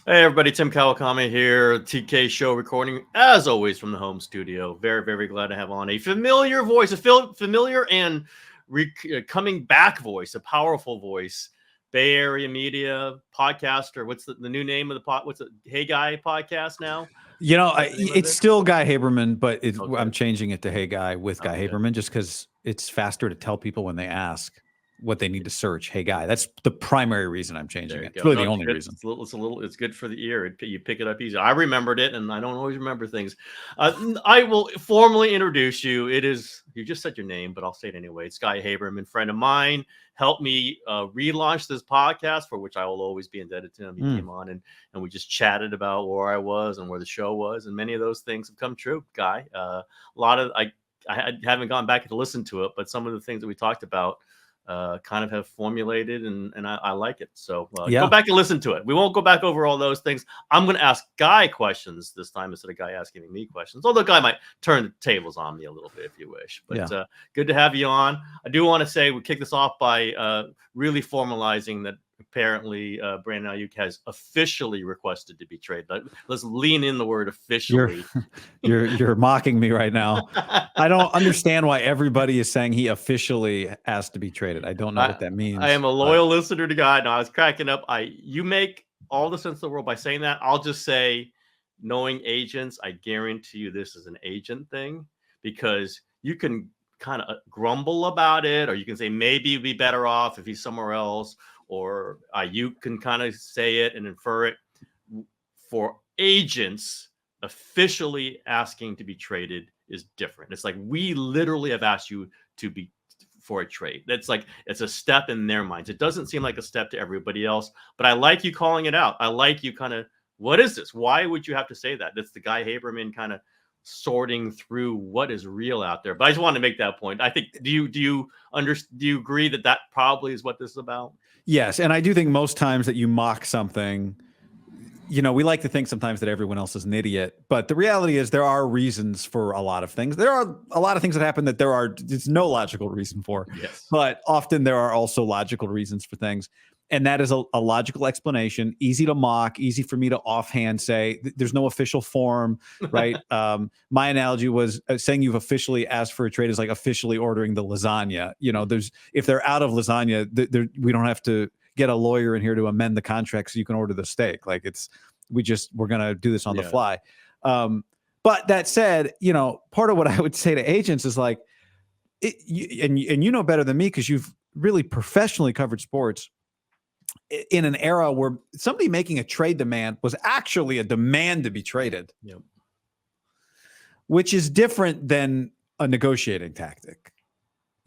Hey everybody, Tim Kawakami here, TK Show recording as always from the home studio. Very, very glad to have on a familiar voice, familiar and coming back voice, a powerful voice. Bay Area media podcaster. What's the new name of the pod? What's it? Hey Guy podcast now? It's still Guy Haberman, but Okay. I'm changing it to Hey Guy with Guy Haberman just because it's faster to tell people when they ask what they need to search. Hey Guy, that's the primary reason I'm changing it. It's really the only reason. It's good for the ear. You pick it up easy. I remembered it, and I don't always remember things. I will formally introduce you. You just said your name, but I'll say it anyway. It's Guy Haberman, friend of mine. Helped me relaunch this podcast, for which I will always be indebted to him. He came on and we just chatted about where I was and where the show was, and many of those things have come true, Guy. A lot of I haven't gone back to listen to it, but some of the things that we talked about kind of have formulated, and I like it. So go back and listen to it. We won't go back over all those things. I'm going to ask Guy questions this time instead of Guy asking me questions. Although Guy might turn the tables on me a little bit if you wish. But good to have you on. I do want to say we kick this off by really formalizing that apparently Brandon Aiyuk has officially requested to be traded. Let's lean in the word officially. You're mocking me right now. I don't understand why everybody is saying he officially asked to be traded. I don't know what that means. I am a loyal listener to God. No, I was cracking up. You make all the sense in the world by saying that. I'll just say, knowing agents, I guarantee you this is an agent thing, because you can kind of grumble about it, or you can say maybe you'd be better off if he's somewhere else, or you can kind of say it and infer it. For agents, officially asking to be traded is different. It's like, we literally have asked you to be for a trade. That's like, it's a step in their minds. It doesn't seem like a step to everybody else, but I like you calling it out. I like you kind of, what is this? Why would you have to say that? That's the Guy Haberman kind of sorting through what is real out there. But I just wanted to make that point. I think, do you agree that probably is what this is about? Yes, and I do think most times that you mock something, we like to think sometimes that everyone else is an idiot, but the reality is there are reasons for a lot of things. There are a lot of things that happen that there's no logical reason for. Yes. But often there are also logical reasons for things. And that is a logical explanation, easy to mock, easy for me to offhand say. There's no official form, right? My analogy was saying you've officially asked for a trade is like officially ordering the lasagna. If they're out of lasagna, we don't have to get a lawyer in here to amend the contract so you can order the steak. Like we're going to do this on the fly. But that said, part of what I would say to agents is like, and you know better than me because you've really professionally covered sports, in an era where somebody making a trade demand was actually a demand to be traded, which is different than a negotiating tactic,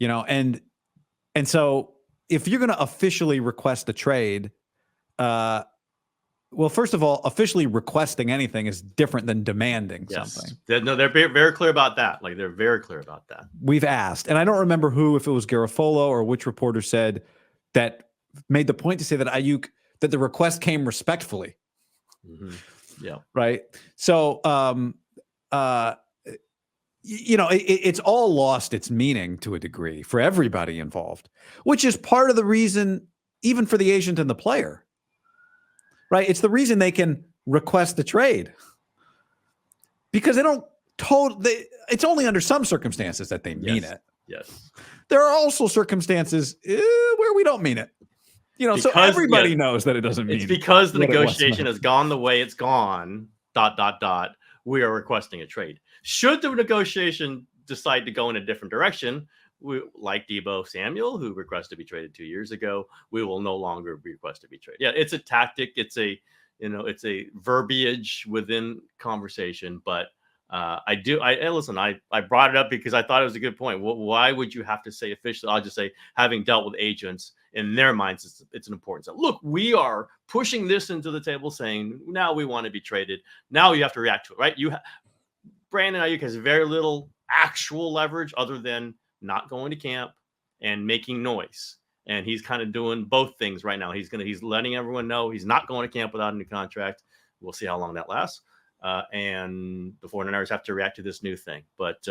and so if you're going to officially request a trade, well, first of all, officially requesting anything is different than demanding something. They're very clear about that. Like, they're very clear about that. We've asked, and I don't remember if it was Garofolo or which reporter said that, made the point to say that that the request came respectfully. Mm-hmm. Yeah. Right. So, it's all lost its meaning to a degree for everybody involved, which is part of the reason, even for the agent and the player, right? It's the reason they can request the trade, because they don't it's only under some circumstances that they mean it. Yes. There are also circumstances where we don't mean it. So everybody knows that it doesn't mean. It's because the negotiation has gone the way it's gone. ... We are requesting a trade. Should the negotiation decide to go in a different direction, like Deebo Samuel, who requested to be traded 2 years ago, we will no longer request to be traded. Yeah, it's a tactic. It's a verbiage within conversation. But listen. I brought it up because I thought it was a good point. Why would you have to say officially? I'll just say, having dealt with agents, in their minds, it's an important step. Look, we are pushing this into the table, saying now we want to be traded. Now you have to react to it, right? Brandon Aiyuk has very little actual leverage other than not going to camp and making noise. And he's kind of doing both things right now. He's letting everyone know he's not going to camp without a new contract. We'll see how long that lasts. And the 49ers have to react to this new thing. But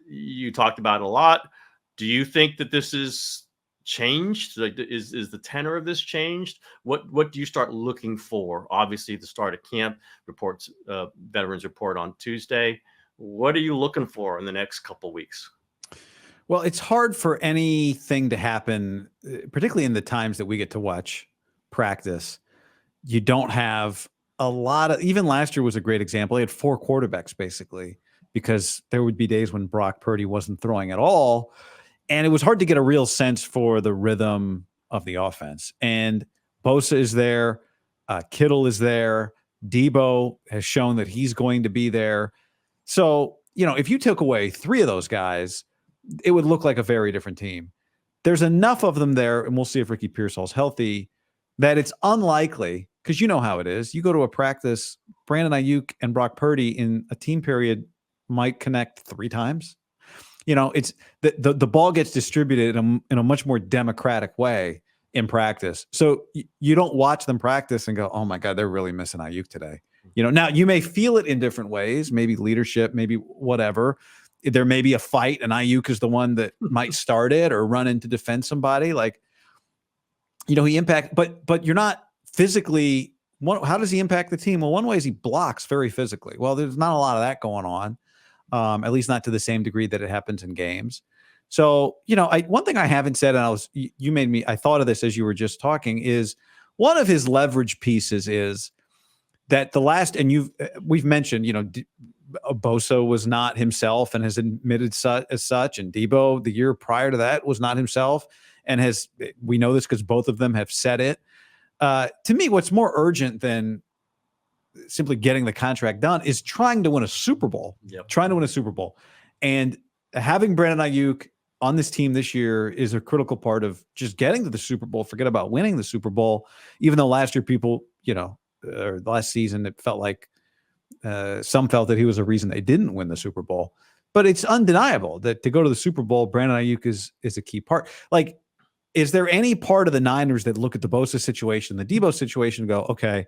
you talked about it a lot. Do you think that this is changed? Like, is the tenor of this changed? What do you start looking for? Obviously, the start of camp reports, veterans report on Tuesday. What are you looking for in the next couple weeks? Well, it's hard for anything to happen, particularly in the times that we get to watch practice. You don't have a lot of, even last year was a great example. He had 4 quarterbacks basically, because there would be days when Brock Purdy wasn't throwing at all. And it was hard to get a real sense for the rhythm of the offense. And Bosa is there. Kittle is there. Debo has shown that he's going to be there. So, if you took away 3 of those guys, it would look like a very different team. There's enough of them there, and we'll see if Ricky Pearsall's healthy, that it's unlikely, because you know how it is. You go to a practice, Brandon Aiyuk and Brock Purdy in a team period might connect 3 times. It's the ball gets distributed in a much more democratic way in practice. So you don't watch them practice and go, oh my God, they're really missing Aiyuk today. Now you may feel it in different ways, maybe leadership, maybe whatever. There may be a fight and Aiyuk is the one that might start it or run in to defend somebody. Like, he impact, but you're not physically. How does he impact the team? Well, one way is he blocks very physically. Well, there's not a lot of that going on. At least not to the same degree that it happens in games. So, one thing I haven't said, and I thought of this as you were just talking, is one of his leverage pieces is that we've mentioned, Bosa was not himself and has admitted as such. And Debo, the year prior to that, was not himself. And we know this because both of them have said it. To me, what's more urgent than simply getting the contract done is trying to win a Super Bowl. Yep. Trying to win a Super Bowl. And having Brandon Aiyuk on this team this year is a critical part of just getting to the Super Bowl. Forget about winning the Super Bowl. Even though last year people, or last season, it felt like some felt that he was a reason they didn't win the Super Bowl. But it's undeniable that to go to the Super Bowl, Brandon Aiyuk is a key part. Like, is there any part of the Niners that look at the Bosa situation, the Debo situation, and go, okay,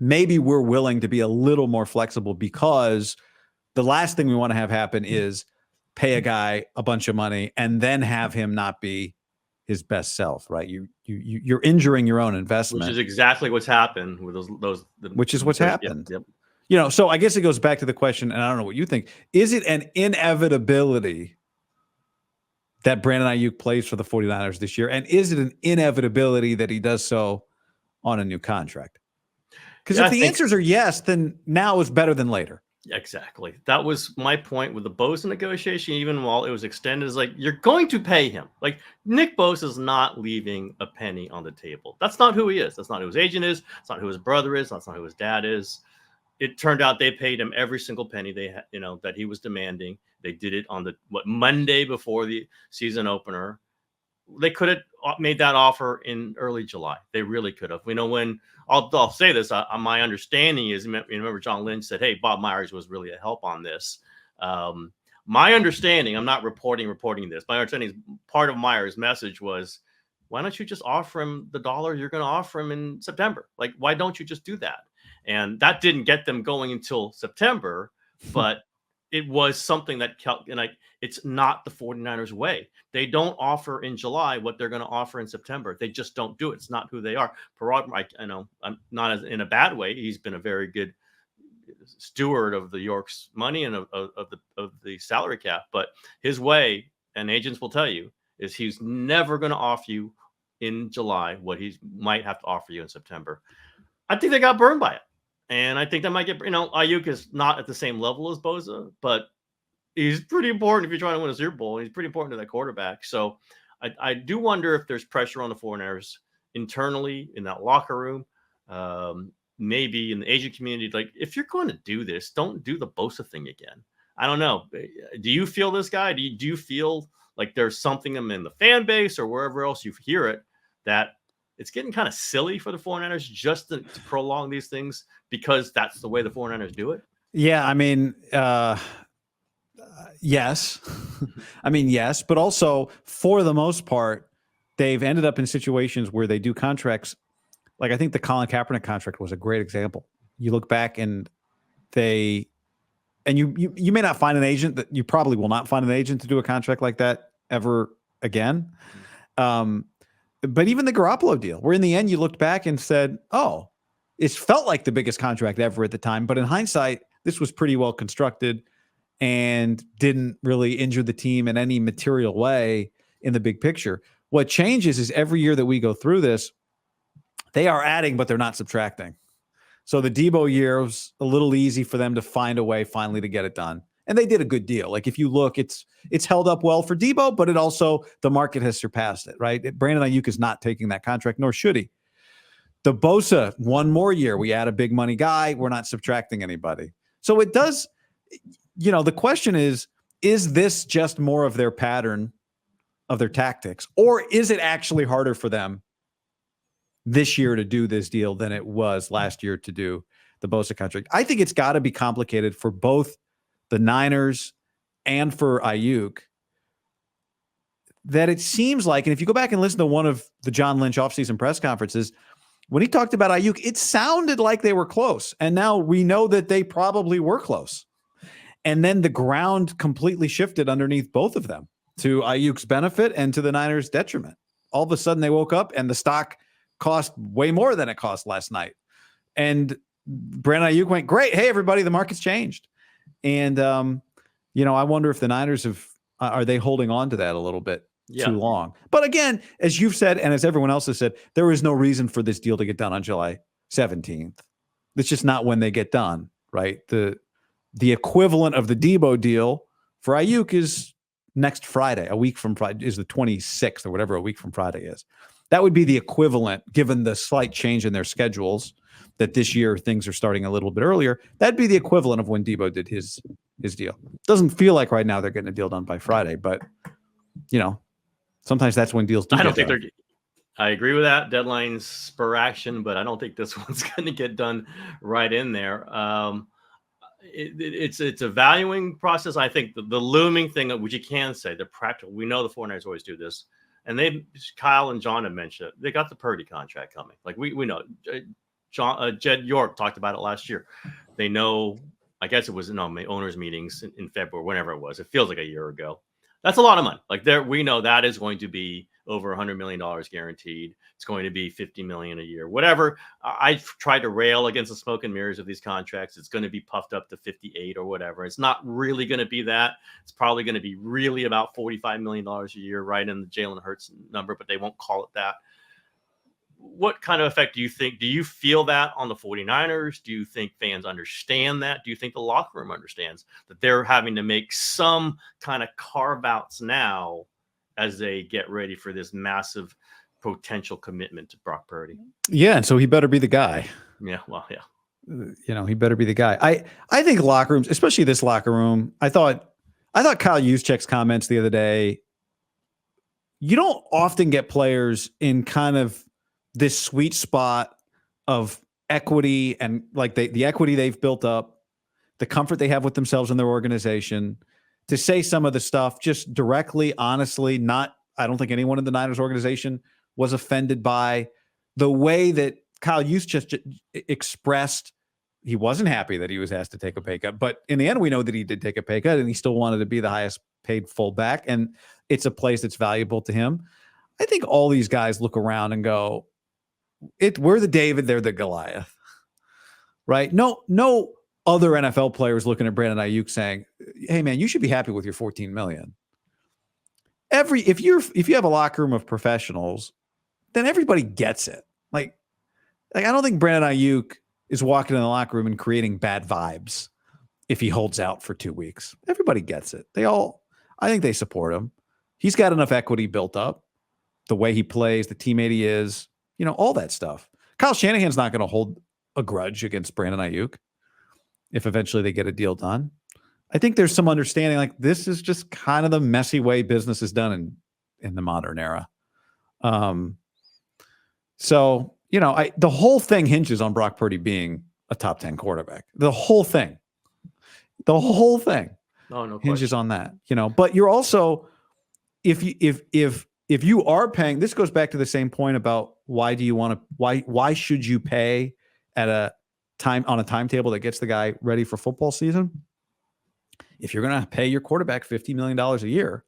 maybe we're willing to be a little more flexible, because the last thing we want to have happen is pay a guy a bunch of money and then have him not be his best self, right? You're injuring your own investment, which is exactly what's happened with those. Which is what's happened. Yep. So I guess it goes back to the question, and I don't know what you think. Is it an inevitability that Brandon Aiyuk plays for the 49ers this year? And is it an inevitability that he does so on a new contract? Because if the answers are yes, then now is better than later. Exactly. That was my point with the Bosa negotiation. Even while it was extended, is like, you're going to pay him. Like, Nick Bosa is not leaving a penny on the table. That's not who he is. That's not who his agent is. That's not who his brother is. That's not who his dad is. It turned out they paid him every single penny that he was demanding. They did it on Monday before the season opener. They could have made that offer in early July. They really could have. When I'll say this, my understanding is, remember John Lynch said, hey, Bob Myers was really a help on this. My understanding, I'm not reporting this. My understanding is part of Myers' message was, why don't you just offer him the dollar you're going to offer him in September? Like, why don't you just do that? And that didn't get them going until September, but it was something that it's not the 49ers way. They don't offer in July what they're going to offer in September. They just don't do it. It's not who they are. Parag, I know, I'm not in a bad way. He's been a very good steward of the York's money and of the salary cap. But his way, and agents will tell you, is he's never going to offer you in July what he might have to offer you in September. I think they got burned by it. And I think that might get, Aiyuk is not at the same level as Bosa, but he's pretty important if you're trying to win a Super Bowl. He's pretty important to that quarterback. So I do wonder if there's pressure on the 49ers internally in that locker room, maybe in the agent community. Like, if you're going to do this, don't do the Bosa thing again. I don't know. Do you feel this guy? Do you feel like there's something in the fan base or wherever else you hear it that it's getting kind of silly for the 49ers just to prolong these things because that's the way the 49ers do it? Yeah, I mean, yes. I mean, yes, but also for the most part, they've ended up in situations where they do contracts. Like, I think the Colin Kaepernick contract was a great example. You look back and you may not find an agent, that you probably will not find an agent to do a contract like that ever again. But even the Garoppolo deal, where in the end you looked back and said, oh, it felt like the biggest contract ever at the time. But in hindsight, this was pretty well constructed and didn't really injure the team in any material way in the big picture. What changes is every year that we go through this, they are adding, but they're not subtracting. So the Debo year was a little easy for them to find a way finally to get it done. And they did a good deal. Like if you look, it's held up well for Debo, but it also, the market has surpassed it, right? Brandon Aiyuk is not taking that contract, nor should he. The Bosa, one more year, we add a big money guy. We're not subtracting anybody. So it does, the question is this just more of their pattern of their tactics? Or is it actually harder for them this year to do this deal than it was last year to do the Bosa contract? I think it's got to be complicated for both the Niners and for Aiyuk, that it seems like, and if you go back and listen to one of the John Lynch offseason press conferences, when he talked about Aiyuk, it sounded like they were close. And now we know that they probably were close. And then the ground completely shifted underneath both of them to Aiyuk's benefit and to the Niners' detriment. All of a sudden they woke up and the stock cost way more than it cost last night. And Brandon Aiyuk went, great. Hey, everybody, the market's changed. And, I wonder if the Niners are they holding on to that a little bit too long? But again, as you've said, and as everyone else has said, there is no reason for this deal to get done on July 17th. It's just not when they get done, right? The equivalent of the Debo deal for Aiyuk is next Friday, a week from Friday, is the 26th or whatever a week from Friday is. That would be the equivalent, given the slight change in their schedules, that this year things are starting a little bit earlier. That'd be the equivalent of when Debo did his deal. Doesn't feel like right now they're getting a deal done by Friday, but sometimes that's when deals do. I don't think done. I agree with that. Deadlines spur action, but I don't think this one's going to get done right in there. It's a valuing process. I think the looming thing, which you can say, the practical. We know the 49ers always do this, and Kyle and John have mentioned it. They got the Purdy contract coming. Like we know. Jed York talked about it last year. They know, I guess it was in owners meetings in February, whenever it was. It feels like a year ago. That's a lot of money. Like we know that is going to be over $100 million guaranteed. It's going to be $50 million a year, whatever. I've tried to rail against the smoke and mirrors of these contracts. It's going to be puffed up to 58 or whatever. It's not really going to be that. It's probably going to be really about $45 million a year, right in the Jalen Hurts number, but they won't call it that. What kind of effect do you think? Do you feel that on the 49ers? Do you think fans understand that? Do you think the locker room understands that they're having to make some kind of carve outs now as they get ready for this massive potential commitment to Brock Purdy? Yeah. And so he better be the guy. Yeah. Well, yeah. He better be the guy. I think locker rooms, especially this locker room, I thought Kyle Juszczyk's comments the other day, you don't often get players in kind of this sweet spot of equity and like the equity they've built up, the comfort they have with themselves and their organization, to say some of the stuff just directly, honestly. I don't think anyone in the Niners organization was offended by the way that Kyle Juszczyk expressed. He wasn't happy that he was asked to take a pay cut, but in the end, we know that he did take a pay cut and he still wanted to be the highest paid fullback. And it's a place that's valuable to him. I think all these guys look around and go, we're the David, they're the Goliath, right? No other NFL players looking at Brandon Aiyuk saying, hey man, you should be happy with your $14 million. If you have a locker room of professionals, then everybody gets it. Like I don't think Brandon Aiyuk is walking in the locker room and creating bad vibes if he holds out for 2 weeks. Everybody gets it. I think they support him. He's got enough equity built up, the way he plays, the teammate he is, all that stuff. Kyle Shanahan's not going to hold a grudge against Brandon Aiyuk if eventually they get a deal done. I think there's some understanding, like this is just kind of the messy way business is done in the modern era. So, the whole thing hinges on Brock Purdy being a top 10 quarterback. The whole thing hinges on that, but you're also, if you are paying, this goes back to the same point about why should you pay at a time on a timetable that gets the guy ready for football season? If you're going to pay your quarterback $50 million a year,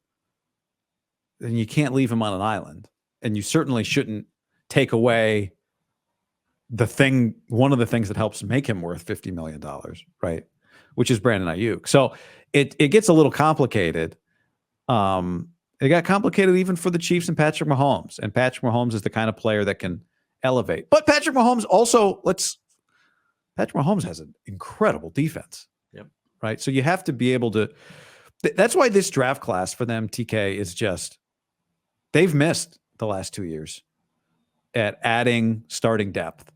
then you can't leave him on an island. and you certainly shouldn't take away one of the things that helps make him worth $50 million, right? Which is Brandon Aiyuk. So it gets a little complicated. It got complicated even for the Chiefs and Patrick Mahomes. And Patrick Mahomes is the kind of player that can elevate. But Patrick Mahomes Patrick Mahomes has an incredible defense. Yep. Right. So you have to be able to. That's why this draft class for them, TK, is just, they've missed the last 2 years at adding starting depth.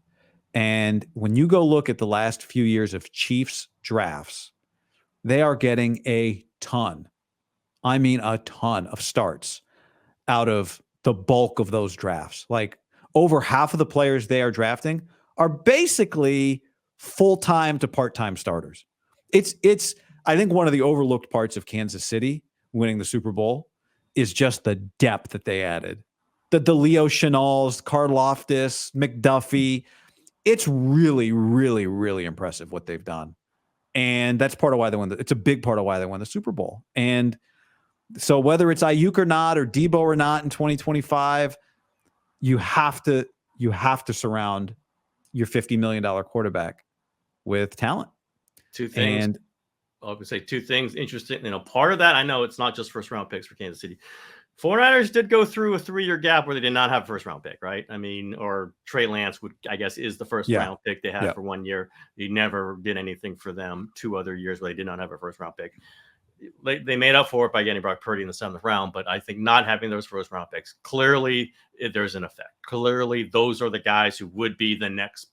And when you go look at the last few years of Chiefs drafts, they are getting a ton of starts out of the bulk of those drafts. Like over half of the players they are drafting are basically full-time to part-time starters. It's I think one of the overlooked parts of Kansas City winning the Super Bowl is just the depth that they added. The DeLeo Chenals, Karlaftis, McDuffie. It's really, really, really impressive what they've done. And that's part of why they won. It's a big part of why they won the Super Bowl. And so whether it's Aiyuk or not, or Debo or not in 2025, you have to surround your $50 million quarterback with talent. Two things. And I would say two things interesting. Part of that, I know it's not just first round picks for Kansas City. 49ers did go through a 3-year gap where they did not have a first round pick, right? I mean, or Trey Lance is the first round pick they had for 1 year. He never did anything for them 2 other years where they did not have a first round pick. They made up for it by getting Brock Purdy in the 7th round, but I think not having those first round picks, clearly there's an effect. Clearly, those are the guys who would be the next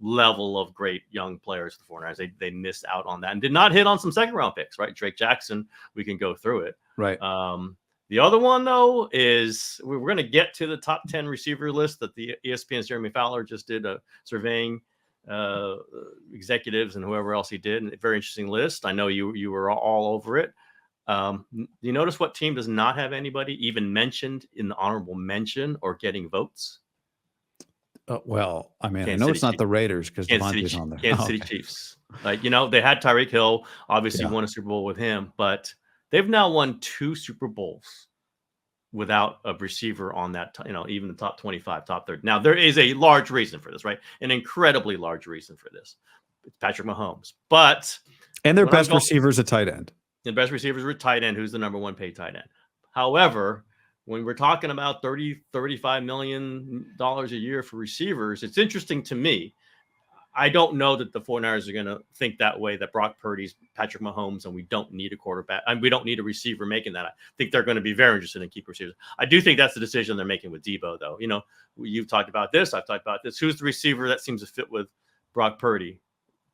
level of great young players. The 49ers, they missed out on that and did not hit on some 2nd round picks, right? Drake Jackson, we can go through it. Right. The other one, though, is we're going to get to the top 10 receiver list that the ESPN's Jeremy Fowler just did surveying executives and whoever else he did. And a very interesting list. I know you were all over it. You notice what team does not have anybody even mentioned in the honorable mention or getting votes? Well, I mean, Kansas I know City it's not Chiefs. the Raiders because Devontae's on there. Kansas City Chiefs. Like, they had Tyreek Hill, obviously won a Super Bowl with him, but they've now won 2 Super Bowls without a receiver on that, even the top 25, top 30. Now, there is a large reason for this, right? An incredibly large reason for this. It's Patrick Mahomes. And their best receiver is a tight end. The best receivers were tight end, who's the number 1 paid tight end. However, when we're talking about $35 million a year for receivers, it's interesting to me. I don't know that the 49ers are going to think that way, that Brock Purdy's Patrick Mahomes and we don't need a quarterback and we don't need a receiver making that. I think they're going to be very interested in keep receivers. I do think that's the decision they're making with Debo, though. You've talked about this. I've talked about this. Who's the receiver that seems to fit with Brock Purdy?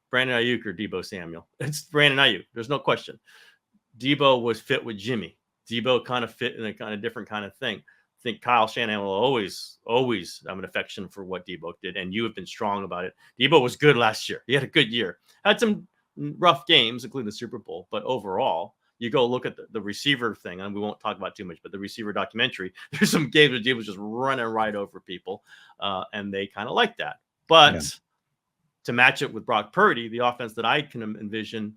Brandon Aiyuk or Debo Samuel? It's Brandon Aiyuk. There's no question. Debo was fit with Jimmy. Debo kind of fit in a kind of different kind of thing. I think Kyle Shanahan will always have an affection for what Debo did, and you have been strong about it. Debo was good last year. He had a good year. Had some rough games, including the Super Bowl, but overall, you go look at the receiver thing, and we won't talk about too much, but the receiver documentary, there's some games where Debo was just running right over people, and they kind of like that. But to match it with Brock Purdy, the offense that I can envision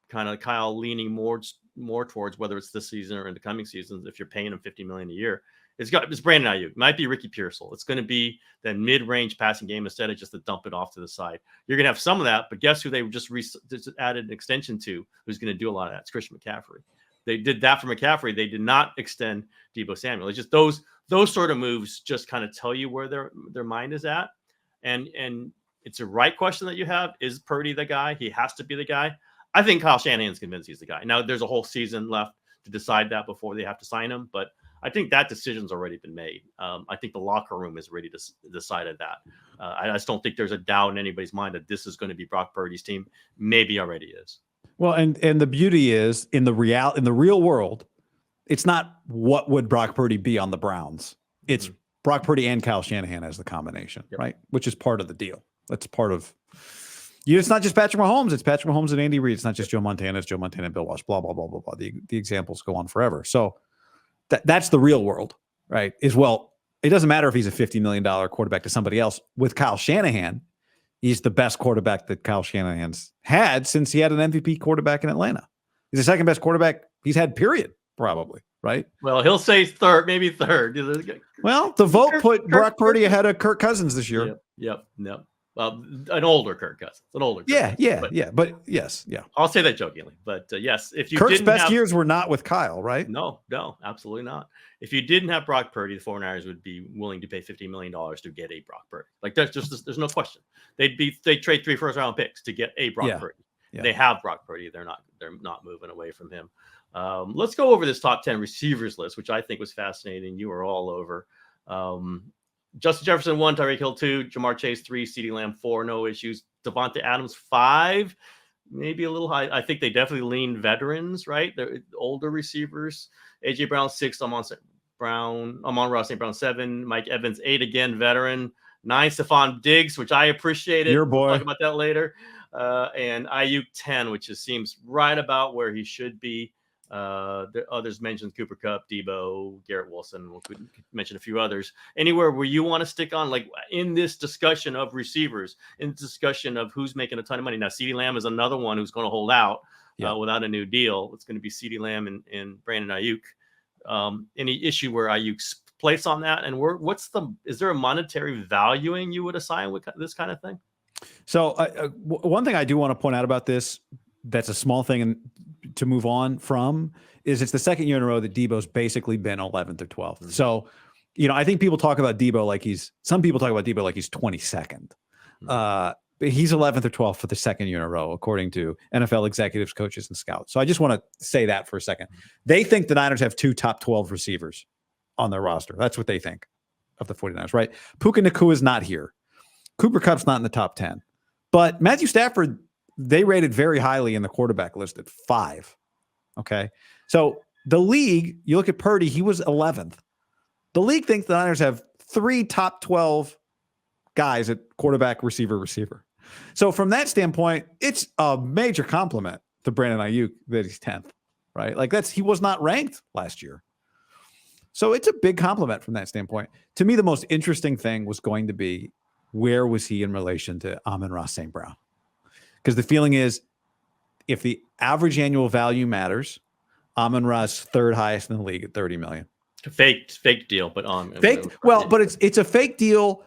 kind of Kyle leaning more towards, whether it's this season or in the coming seasons, if you're paying him $50 million a year, it's Brandon Aiyuk. It might be Ricky Pearsall. It's going to be that mid-range passing game instead of just to dump it off to the side. You're going to have some of that, but guess who they just added an extension to who's going to do a lot of that? It's Christian McCaffrey. They did that for McCaffrey. They did not extend Debo Samuel. It's just those sort of moves just kind of tell you where their mind is at. And it's a right question that you have. Is Purdy the guy? He has to be the guy. I think Kyle Shanahan's convinced he's the guy. Now, there's a whole season left to decide that before they have to sign him, but I think that decision's already been made. I think the locker room is ready to decided that. I just don't think there's a doubt in anybody's mind that this is going to be Brock Purdy's team. Maybe already is. Well, and the beauty is in the real world, it's not what would Brock Purdy be on the Browns. It's Brock Purdy and Kyle Shanahan as the combination, right? Which is part of the deal. That's part of. It's not just Patrick Mahomes. It's Patrick Mahomes and Andy Reid. It's not just Joe Montana. It's Joe Montana and Bill Walsh. Blah blah blah blah blah. The examples go on forever. So that's the real world, right? It doesn't matter if he's a $50 million quarterback to somebody else. With Kyle Shanahan, he's the best quarterback that Kyle Shanahan's had since he had an MVP quarterback in Atlanta. He's the second best quarterback he's had. Period. Probably. right? Well, he'll say third, maybe third. Well, the vote put Brock Purdy ahead of Kirk Cousins this year. Yep. Well, an older Kirk Cousins, Yeah. But yes, yeah. I'll say that jokingly, but yes, if you Kirk's best years were not with Kyle, right? No, absolutely not. If you didn't have Brock Purdy, the 49ers would be willing to pay $50 million to get a Brock Purdy. Like there's no question. They'd trade 3 first-round picks to get a Brock Purdy. Yeah. They have Brock Purdy. They're not moving away from him. Let's go over this top 10 receivers list, which I think was fascinating. You were all over. Justin Jefferson 1, Tyreek Hill 2, Jamar Chase 3, CeeDee Lamb 4, no issues. Devontae Adams 5, maybe a little high. I think they definitely lean veterans, right? They're older receivers. AJ Brown 6, Amon-Ra St. Brown 7, Mike Evans 8, again veteran. 9, Stephon Diggs, which I appreciated. Your boy. We'll talk about that later. And Aiyuk 10, which seems right about where he should be. Others mentioned Cooper Kupp, Debo, Garrett Wilson. We could mention a few others. Anywhere where you want to stick on, like in this discussion of receivers, in discussion of who's making a ton of money. Now, CeeDee Lamb is another one who's going to hold out without a new deal. It's going to be CeeDee Lamb and Brandon Aiyuk. Any issue where Aiyuk's place on that? And is there a monetary valuing you would assign with this kind of thing? So one thing I do want to point out about this, that's a small thing and to move on from, is it's the second year in a row that Debo's basically been 11th or 12th. Mm-hmm. So, I think people talk about Debo like some people talk about Debo like he's 22nd. But he's 11th or 12th for the second year in a row, according to NFL executives, coaches, and scouts. So I just want to say that for a second. They think the Niners have 2 top 12 receivers on their roster. That's what they think of the 49ers, right? Puka Nacua is not here. Cooper Kupp's not in the top 10. But Matthew Stafford, they rated very highly in the quarterback list at 5. Okay. So the league, you look at Purdy, he was 11th. The league thinks the Niners have 3 top 12 guys at quarterback, receiver. So from that standpoint, it's a major compliment to Brandon Aiyuk that he's 10th, right? Like he was not ranked last year. So it's a big compliment from that standpoint. To me, the most interesting thing was going to be, where was he in relation to Amon-Ra St. Brown? Because the feeling is, if the average annual value matters, Amon-Ra's third highest in the league at $30 million. Fake deal, but fake. Well, but it's a fake deal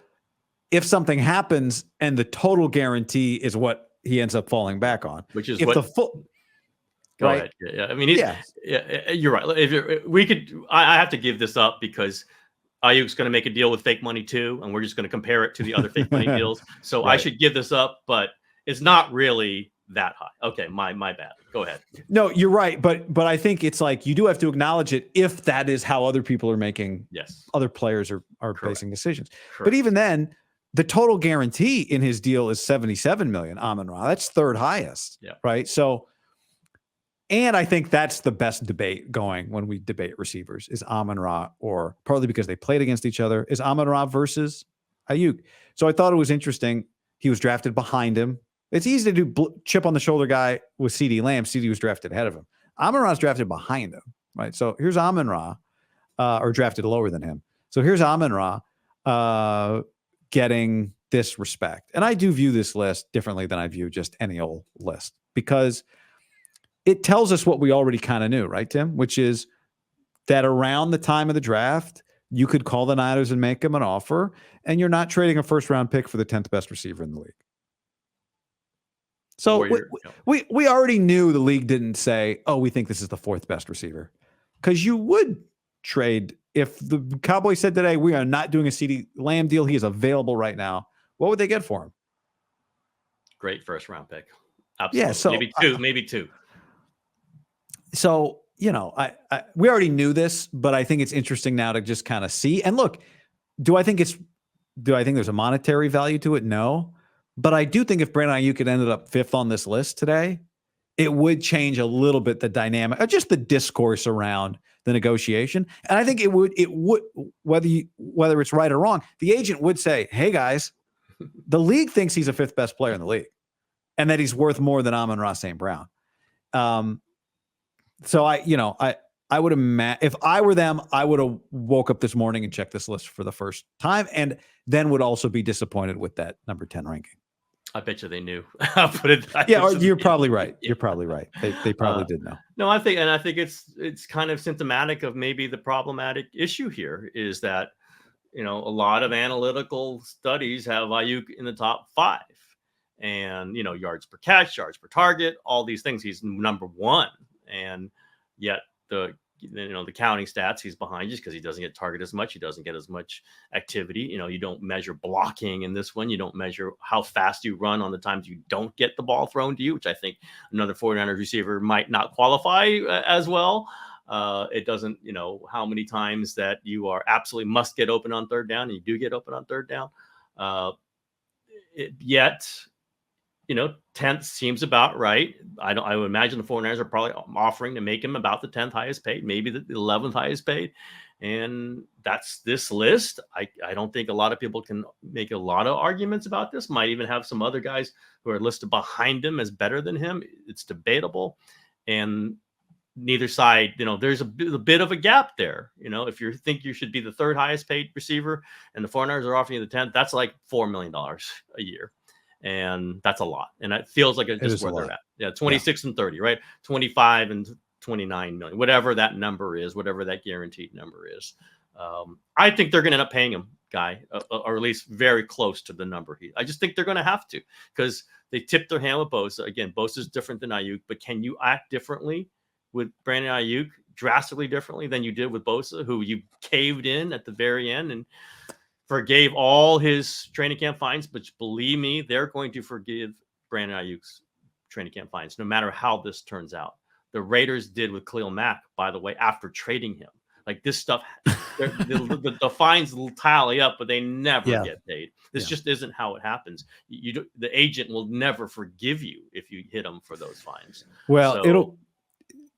if something happens and the total guarantee is what he ends up falling back on, which is if what the full. Go ahead. Yeah. I mean, you're right. I have to give this up because Ayuk's going to make a deal with fake money too, and we're just going to compare it to the other fake money deals. So I should give this up, but it's not really that high. Okay, my bad. Go ahead. No, you're right, but I think it's like you do have to acknowledge it if that is how other people are making. Yes. Other players are facing decisions. Correct. But even then, the total guarantee in his deal is $77 million. Amon-Ra, that's third highest. Yeah. Right. So, and I think that's the best debate going when we debate receivers is Amon-Ra, or partly because they played against each other, is Amon-Ra versus Aiyuk. So I thought it was interesting. He was drafted behind him. It's easy to do chip on the shoulder guy with CeeDee Lamb. CeeDee was drafted ahead of him. Amon-Ra's drafted behind him, right? So here's Amon-Ra, or drafted lower than him. So here's Amon-Ra getting this respect. And I do view this list differently than I view just any old list, because it tells us what we already kind of knew, right, Tim? Which is that around the time of the draft, you could call the Niners and make them an offer, and you're not trading a first-round pick for the 10th best receiver in the league. So we already knew the league didn't say, oh, we think this is the 4th best receiver. Because you would trade, if the Cowboys said today, we are not doing a CeeDee Lamb deal, he is available right now, what would they get for him? Great first-round pick. Absolutely. Yeah, so, maybe two. So, we already knew this, but I think it's interesting now to just kind of see. And look, do I think there's a monetary value to it? No. But I do think if Brandon Aiyuk had ended up 5th on this list today, it would change a little bit the dynamic, or just the discourse around the negotiation. And I think it would, whether it's right or wrong, the agent would say, hey guys, the league thinks he's a 5th best player in the league and that he's worth more than Amon-Ra St. Brown. So I would imagine if I were them, I would have woke up this morning and checked this list for the first time, and then would also be disappointed with that number 10 ranking. I bet you they knew. I'll put it. Yeah, you're probably right. You're probably right. They probably did know. No, I think it's kind of symptomatic of maybe the problematic issue here is that a lot of analytical studies have Ayuk in the top 5, and yards per catch, yards per target, all these things. He's number 1, and yet the counting stats he's behind just because he doesn't get targeted as much. He doesn't get as much activity. You don't measure blocking in this one. You don't measure how fast you run on the times you don't get the ball thrown to you, which I think another 49ers receiver might not qualify as well. It doesn't, how many times that you are absolutely must get open on third down, and you do get open on third down. Yet, 10th seems about right. I would imagine the 49ers are probably offering to make him about the 10th highest paid, maybe the 11th highest paid. And that's this list. I don't think a lot of people can make a lot of arguments about this. Might even have some other guys who are listed behind him as better than him. It's debatable. And neither side, there's a bit of a gap there. If you think you should be the 3rd highest paid receiver and the 49ers are offering you the 10th, that's like $4 million a year. And that's a lot. And it feels like it's just where they're at. Yeah, 26 and 30, right? 25 and 29 million, whatever that number is, whatever that guaranteed number is. I think they're going to end up paying him, Guy, or at least very close to the number. I just think they're going to have to, because they tipped their hand with Bosa. Again, Bosa is different than Aiyuk, but can you act differently with Brandon Aiyuk, drastically differently than you did with Bosa, who you caved in at the very end and forgave all his training camp fines? But believe me, they're going to forgive Brandon Aiyuk's training camp fines, no matter how this turns out. The Raiders did with Khalil Mack, by the way, after trading him. Like this stuff, the fines will tally up, but they never get paid. This just isn't how it happens. The agent will never forgive you if you hit them for those fines. Well,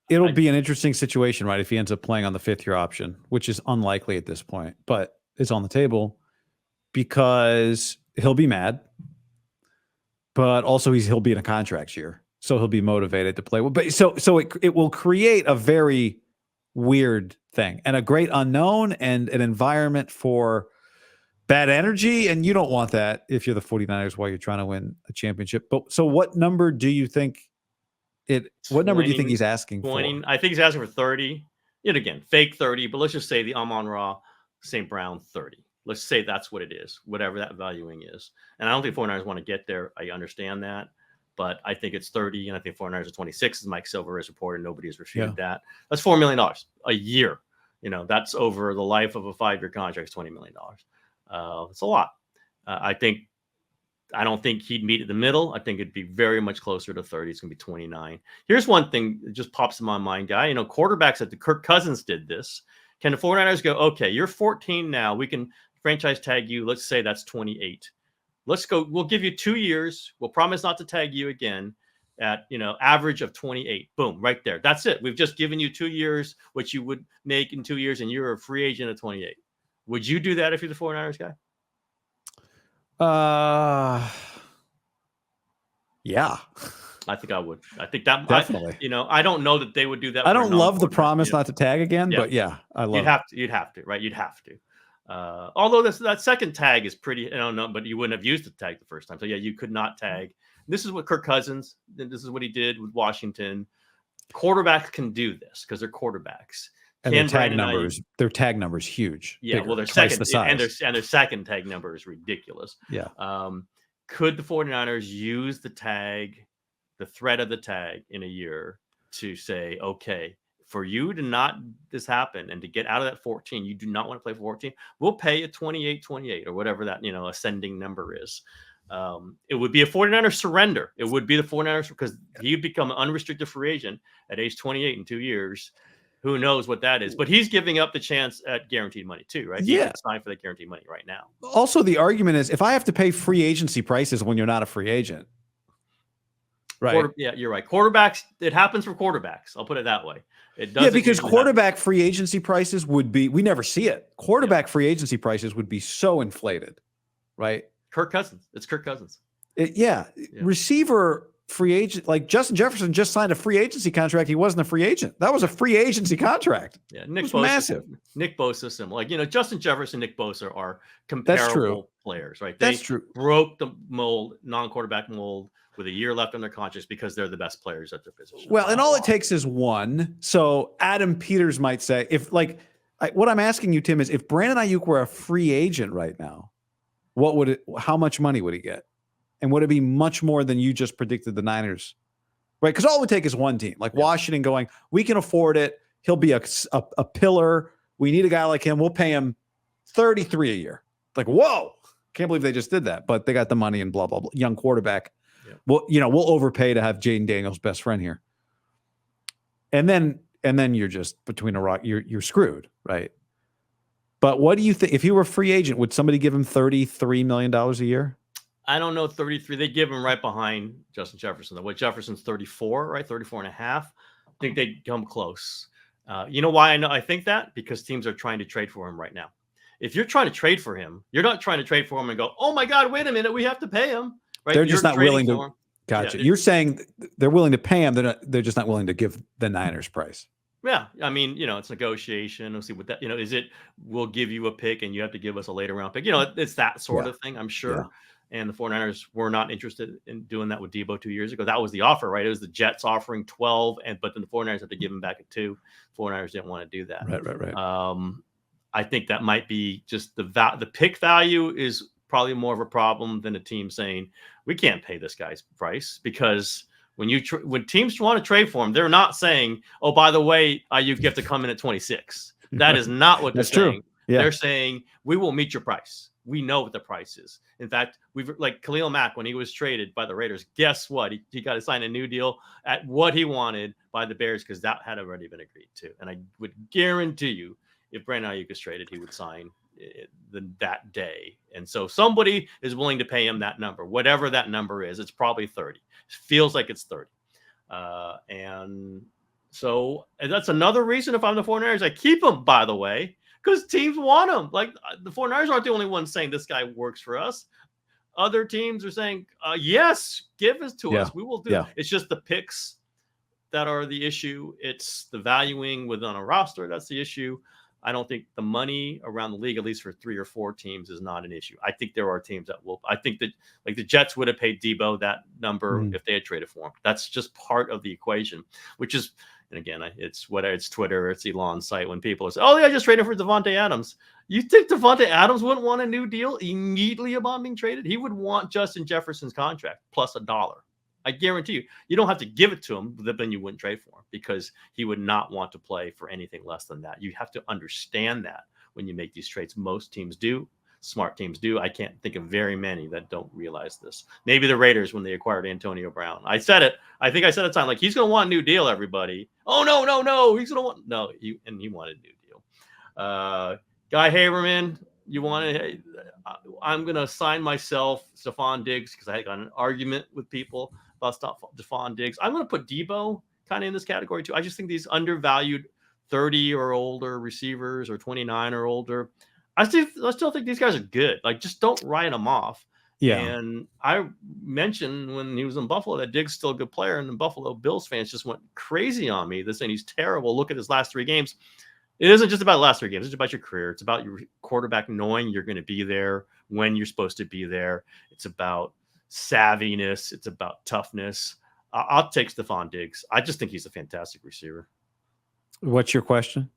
it'll be an interesting situation, right? If he ends up playing on the 5th-year option, which is unlikely at this point, but it's on the table because he'll be mad, but also he'll be in a contract year, so he'll be motivated to play. But so it will create a very weird thing and a great unknown and an environment for bad energy, and you don't want that if you're the 49ers while you're trying to win a championship. But so what number do you think what number do you think he's asking 20, for? I think he's asking for 30. Yet again, fake 30, but let's just say the Amon-Ra St. Brown 30. Let's say that's what it is, whatever that valuing is. And I don't think 49ers want to get there. I understand that. But I think it's 30, and I think 49ers are 26, as Mike Silver has reported. Nobody has refuted that. That's $4 million a year. That's over the life of a 5-year contract, is $20 million. It's a lot. I don't think he'd meet at the middle. I think it'd be very much closer to 30. It's going to be 29. Here's one thing that just pops in my mind, Guy. Quarterbacks at the Kirk Cousins did this. Can the 49ers go, okay, you're 14 now. We can franchise tag you. Let's say that's 28. Let's go. We'll give you 2 years. We'll promise not to tag you again at, average of 28. Boom, right there. That's it. We've just given you 2 years, what you would make in 2 years, and you're a free agent at 28. Would you do that if you're the 49ers, Guy? Yeah. I think I would. I think that definitely. I don't know that they would do that. I don't love the promise not to tag again, but yeah, I love You'd have to, right? You'd have to. Although that second tag is pretty, I don't know, but you wouldn't have used the tag the first time. So yeah, you could not tag. This is what Kirk Cousins, this is what he did with Washington. Quarterbacks can do this because they're quarterbacks. And their tag numbers huge. Yeah, bigger, well, their second and their second tag number is ridiculous. Yeah. Could the 49ers use the threat of the tag in a year to say, okay, for you to not this happen and to get out of that 14, you do not want to play for 14, we'll pay you 28 or whatever that, ascending number is. It would be a 49er surrender. It would be the 49ers because he'd become an unrestricted free agent at age 28 in 2 years. Who knows what that is? But he's giving up the chance at guaranteed money too, right? He can sign for the guaranteed money right now. Also, the argument is if I have to pay free agency prices when you're not a free agent, right? Yeah, you're right. Quarterbacks, it happens for quarterbacks. I'll put it that way. It does. Yeah, because quarterback free agency prices would be, we never see it. Quarterback free agency prices would be so inflated, right? Kirk Cousins. It's Kirk Cousins. Receiver free agent. Like Justin Jefferson just signed a free agency contract. He wasn't a free agent. That was a free agency contract. Yeah, Nick Bosa, massive. Nick Bosa, similar. Like, Justin Jefferson, Nick Bosa are That's true. comparable players, right? That's true. Broke the mold, non-quarterback mold, with a year left on their contracts because they're the best players at their position. Well, and all it takes is one. So Adam Peters might say, what I'm asking you, Tim, is if Brandon Aiyuk were a free agent right now, how much money would he get? And would it be much more than you just predicted the Niners? Right? Because all it would take is one team, like Washington going, we can afford it. He'll be a pillar. We need a guy like him. We'll pay him $33 a year. Like, whoa. Can't believe they just did that. But they got the money and blah, blah, blah. Young quarterback. Yeah. Well, we'll overpay to have Jaden Daniels' best friend here. And then you're just between a rock. You're screwed, right? But what do you think? If you were a free agent, would somebody give him $33 million a year? I don't know, 33. They give him right behind Justin Jefferson. The way Jefferson's 34, right? 34 and a half. I think they'd come close. You know why I think that? Because teams are trying to trade for him right now. If you're trying to trade for him, you're not trying to trade for him and go, oh my God, wait a minute, we have to pay him. Right? They're just not willing to. Gotcha. Yeah, you're saying they're willing to pay him. They're just not willing to give the Niners price. Yeah. I mean, it's negotiation. We'll see what that, is it, we'll give you a pick and you have to give us a later round pick. It's that sort of thing, I'm sure. Yeah. And the 49ers were not interested in doing that with Debo 2 years ago. That was the offer, right? It was the Jets offering 12, but then the 49ers had to give him back at 2. 49ers didn't want to do that. Right. I think that might be just the pick value is probably more of a problem than a team saying we can't pay this guy's price, because when teams want to trade for him, they're not saying, oh, by the way, you have to come in at 26. That is not what they're saying. True. Yeah. They're saying we will meet your price. We know what the price is. In fact, like Khalil Mack, when he was traded by the Raiders, guess what? He got to sign a new deal at what he wanted by the Bears, because that had already been agreed to. And I would guarantee you, if Brandon Aiyuk is traded, he would sign that day. And so somebody is willing to pay him that number, whatever that number is. It's probably 30. It feels like it's 30. And that's another reason, if I'm the 49ers, I keep him, by the way, because teams want him. Like, the 49ers aren't the only ones saying this guy works for us. Other teams are saying, yes, give us to us. We will do it. It's just the picks that are the issue. It's the valuing within a roster that's the issue. I don't think the money around the league, at least for 3 or 4 teams, is not an issue. I think there are teams that will. I think that, like, the Jets would have paid Debo that number if they had traded for him. That's just part of the equation, which is, and again, it's Twitter, it's Elon's site, when people say, oh, yeah, I just traded for Devontae Adams. You think Devontae Adams wouldn't want a new deal immediately upon being traded? He would want Justin Jefferson's contract plus $1. I guarantee you, you don't have to give it to him, but then you wouldn't trade for him, because he would not want to play for anything less than that. You have to understand that when you make these trades. Most teams do. Smart teams do. I can't think of very many that don't realize this. Maybe the Raiders, when they acquired Antonio Brown. I said it. I think I said at the time, like, he's going to want a new deal, everybody. Oh, no. He's going to want – no, he wanted a new deal. Guy Haberman, I'm going to assign myself Stephon Diggs, because I got an argument with people about Stephon Diggs. I'm going to put Debo kind of in this category too. I just think these undervalued 30 or older receivers, or 29 or older, I still think these guys are good. Like, just don't write them off. Yeah. And I mentioned when he was in Buffalo that Diggs is still a good player, and the Buffalo Bills fans just went crazy on me. They're saying he's terrible. Look at his last 3 games. It isn't just about the last 3 games. It's about your career. It's about your quarterback knowing you're going to be there when you're supposed to be there. It's about savviness. It's about toughness. I'll take Stephon Diggs. I just think he's a fantastic receiver. What's your question?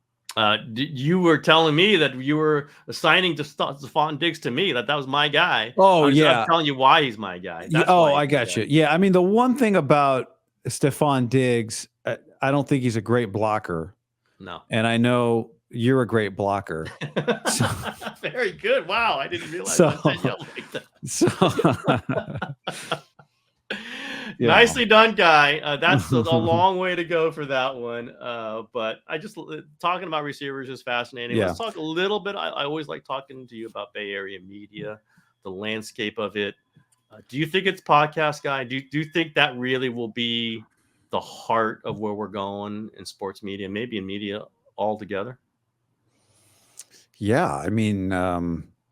You were telling me that you were assigning Stephon Diggs to me, that was my guy. Oh, I'm telling you why he's my guy. I got you. Yeah, I mean, the one thing about Stephon Diggs, I don't think he's a great blocker. No. And I know you're a great blocker. So, very good. Wow, I didn't realize that. Nicely done, Guy. That's a long way to go for that one. But I just, talking about receivers is fascinating. Let's talk a little bit. I always like talking to you about Bay Area media, the landscape of it. Do you think it's podcast, Guy? Do you think that really will be the heart of where we're going in sports media, maybe in media altogether? Yeah, I mean,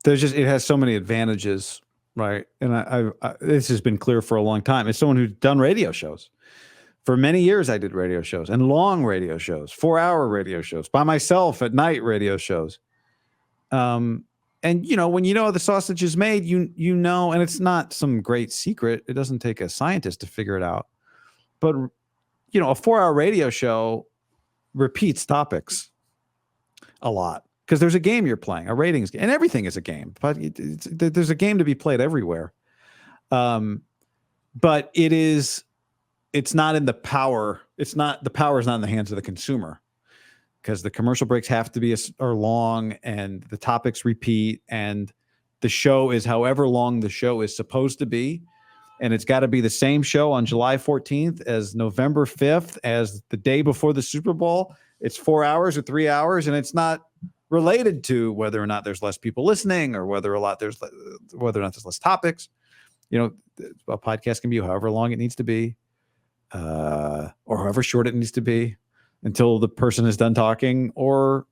it has so many advantages. right? And I this has been clear for a long time. As someone who's done radio shows for many years, I did radio shows and long radio shows, 4-hour radio shows by myself at night, radio shows. And when the sausage is made, and it's not some great secret. It doesn't take a scientist to figure it out. But a 4-hour radio show repeats topics a lot because there's a game you're playing, a ratings game, and everything is a game. But there's a game to be played everywhere. But it's not in the power. The power is not in the hands of the consumer, because the commercial breaks have to be are long, and the topics repeat, and the show is however long the show is supposed to be. And it's got to be the same show on July 14th as November 5th, as the day before the Super Bowl. It's 4 hours or 3 hours, and it's not related to whether or not there's less people listening or whether or not there's less topics. A podcast can be however long it needs to be, or however short it needs to be, until the person is done talking, or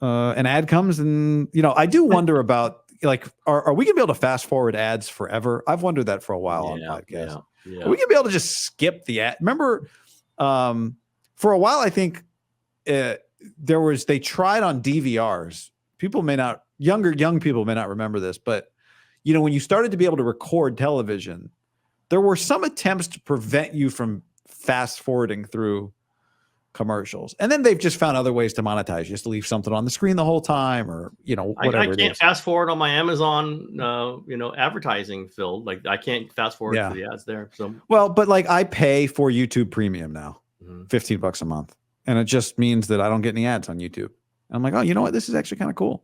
an ad comes. And I do wonder about, are we gonna be able to fast forward ads forever? I've wondered that for a while on podcasts. Yeah. Are we gonna be able to just skip the ad? Remember, for a while, I think they tried on DVRs. Young people may not remember this, but when you started to be able to record television, there were some attempts to prevent you from fast forwarding through commercials, and then they've just found other ways to monetize. You just leave something on the screen the whole time, or whatever. I can't fast forward on my Amazon advertising field. Like, I can't fast forward to the ads there. So but I pay for YouTube Premium now, $15 a month, and it just means that I don't get any ads on YouTube. And I'm like, oh, you know what, this is actually kind of cool.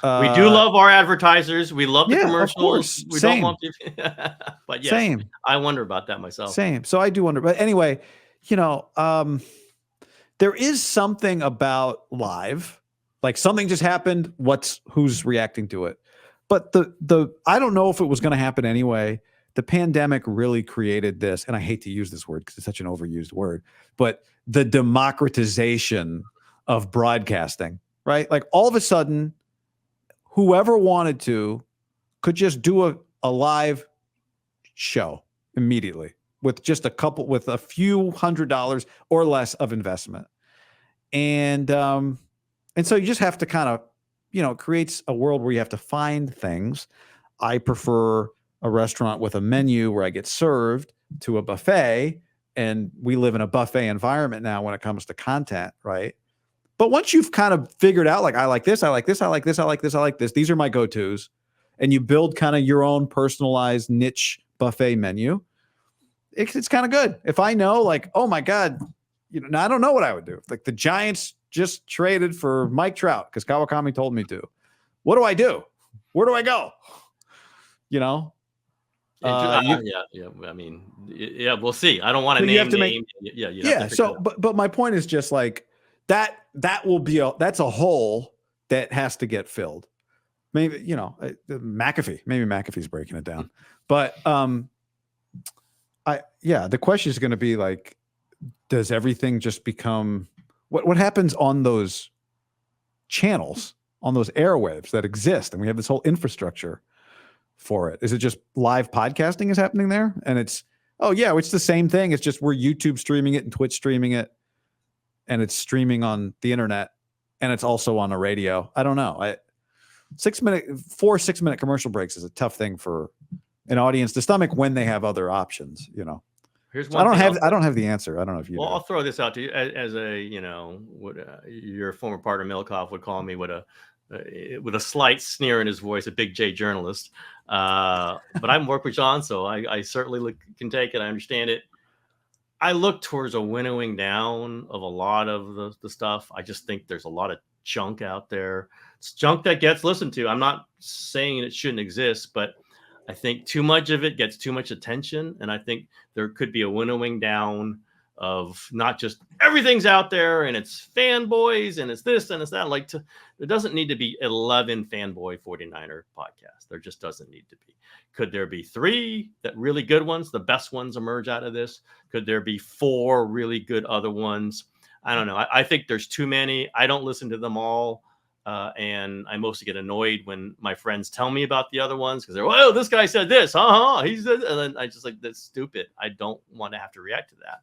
We do love our advertisers. We love the commercials. Of course. We Same. don't want to, but yes, Same. I wonder about that myself. Same. So I do wonder. But anyway, there is something about live, like something just happened. Who's reacting to it? But I don't know if it was going to happen anyway. The pandemic really created this, and I hate to use this word because it's such an overused word, but the democratization of broadcasting, right? Like, all of a sudden, whoever wanted to could just do a live show immediately with just with a few $100s or less of investment. And so you just have to kind of, it creates a world where you have to find things. I prefer a restaurant with a menu where I get served to a buffet, and we live in a buffet environment now when it comes to content, right? But once you've kind of figured out, like, I like this, I like this, I like this, I like this, I like this, these are my go-tos, and you build kind of your own personalized niche buffet menu, it's kind of good. If I know, like, oh my God, now I don't know what I would do. Like, the Giants just traded for Mike Trout because Kawakami told me to. What do I do? Where do I go? I mean, we'll see. I don't want to name names. But my point is just like, that will be that's a hole that has to get filled. Maybe McAfee's breaking it down. But the question is going to be like, does everything just become what happens on those channels, on those airwaves that exist, and we have this whole infrastructure for it? Is it just live podcasting is happening there, and it's the same thing. It's just we're YouTube streaming it and Twitch streaming it, and it's streaming on the internet, and it's also on a radio. I don't know. 4 6-minute commercial breaks is a tough thing for an audience to stomach when they have other options. Here's one. I don't have the answer. I don't know if you. Well, I'll throw this out to you as a what your former partner Milkoff would call me with a slight sneer in his voice, a big J journalist. But I've worked with John, so I certainly can take it. I understand it. I look towards a winnowing down of a lot of the stuff. I just think there's a lot of junk out there. It's junk that gets listened to. I'm not saying it shouldn't exist, but I think too much of it gets too much attention. And I think there could be a winnowing down of not just everything's out there and it's fanboys and it's this and it's that. There doesn't need to be 11 fanboy 49er podcasts. There just doesn't need to be. Could there be 3 that really good ones, the best ones emerge out of this? Could there be 4 really good other ones? I don't know. I think there's too many. I don't listen to them all. And I mostly get annoyed when my friends tell me about the other ones because they're, well, this guy said this, he said, and then I just like, that's stupid. I don't want to have to react to that.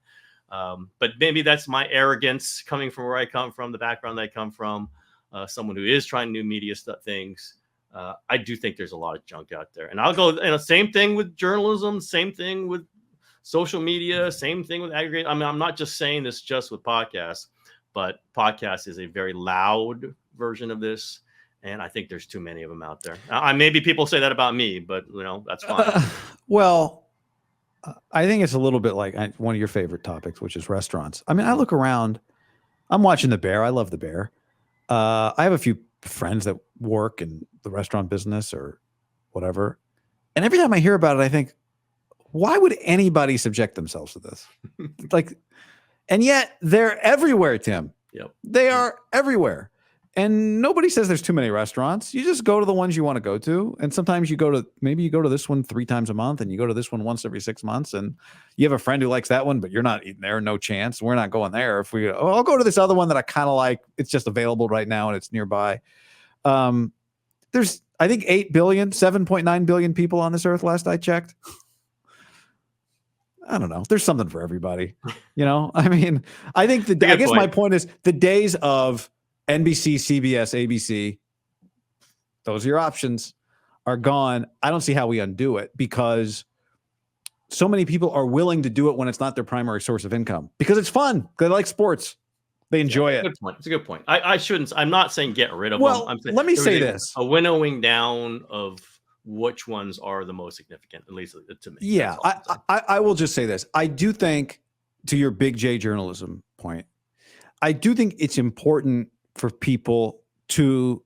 But maybe that's my arrogance coming from where I come from, the background that I come from, someone who is trying new media things. I do think there's a lot of junk out there, and I'll go. And same thing with journalism, same thing with social media, same thing with aggregate. I mean, I'm not just saying this just with podcasts, but podcast is a very loud version of this, and I think there's too many of them out there. Maybe people say that about me, but that's fine. I think it's a little bit like one of your favorite topics, which is restaurants. I mean, I look around, I'm watching the Bear. I love the Bear. I have a few friends that work in the restaurant business or whatever, and every time I hear about it, I think, why would anybody subject themselves to this? And yet they're everywhere, Tim. Yep. They are everywhere. And nobody says there's too many restaurants. You just go to the ones you want to go to. And sometimes you go to this one 3 times a month, and you go to this one once every 6 months. And you have a friend who likes that one, but you're not eating there. No chance. We're not going there. If we, I'll go to this other one that I kind of like. It's just available right now and it's nearby. There's, I think, 7.9 billion people on this earth last I checked. I don't know. There's something for everybody. I mean, I think I guess my point is the days of NBC, CBS, ABC, those are your options, are gone. I don't see how we undo it, because so many people are willing to do it when it's not their primary source of income, because it's fun. They like sports. They enjoy it. Good point. It's a good point. I'm not saying get rid of them. I'm saying, let me say this. A winnowing down of which ones are the most significant, at least to me. Yeah, I will just say this. I do think, to your big J journalism point, I do think it's important for people to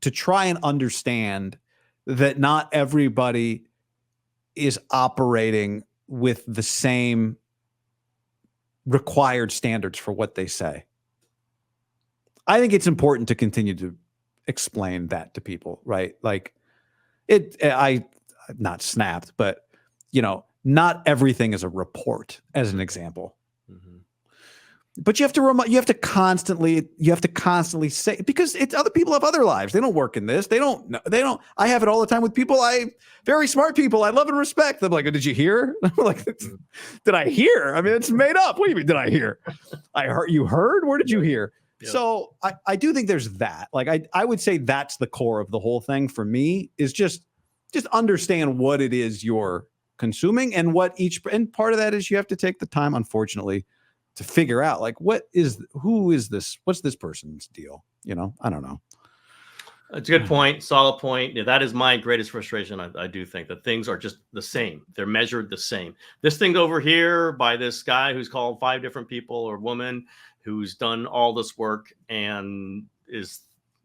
try and understand that not everybody is operating with the same required standards for what they say. I think it's important to continue to explain that to people, right? Like, I'm not snapped, but not everything is a report, as an example. Mm-hmm. But you have to constantly say, because it's other people have other lives. They don't work in this. They don't. I have it all the time with people. Very smart people I love and respect. They're like, oh, did you hear? I'm like, did I hear? I mean, it's made up. What do you mean? Did I hear? I heard. You heard? Where did you hear? Yep. So I do think there's that. Like, I would say that's the core of the whole thing for me, is just understand what it is you're consuming, and and part of that is you have to take the time, unfortunately, to figure out, like, who is this? What's this person's deal? I don't know. It's a good point. Solid point. Yeah, that is my greatest frustration. I do think that things are just the same. They're measured the same. This thing over here by this guy who's called 5 different people, or woman who's done all this work and is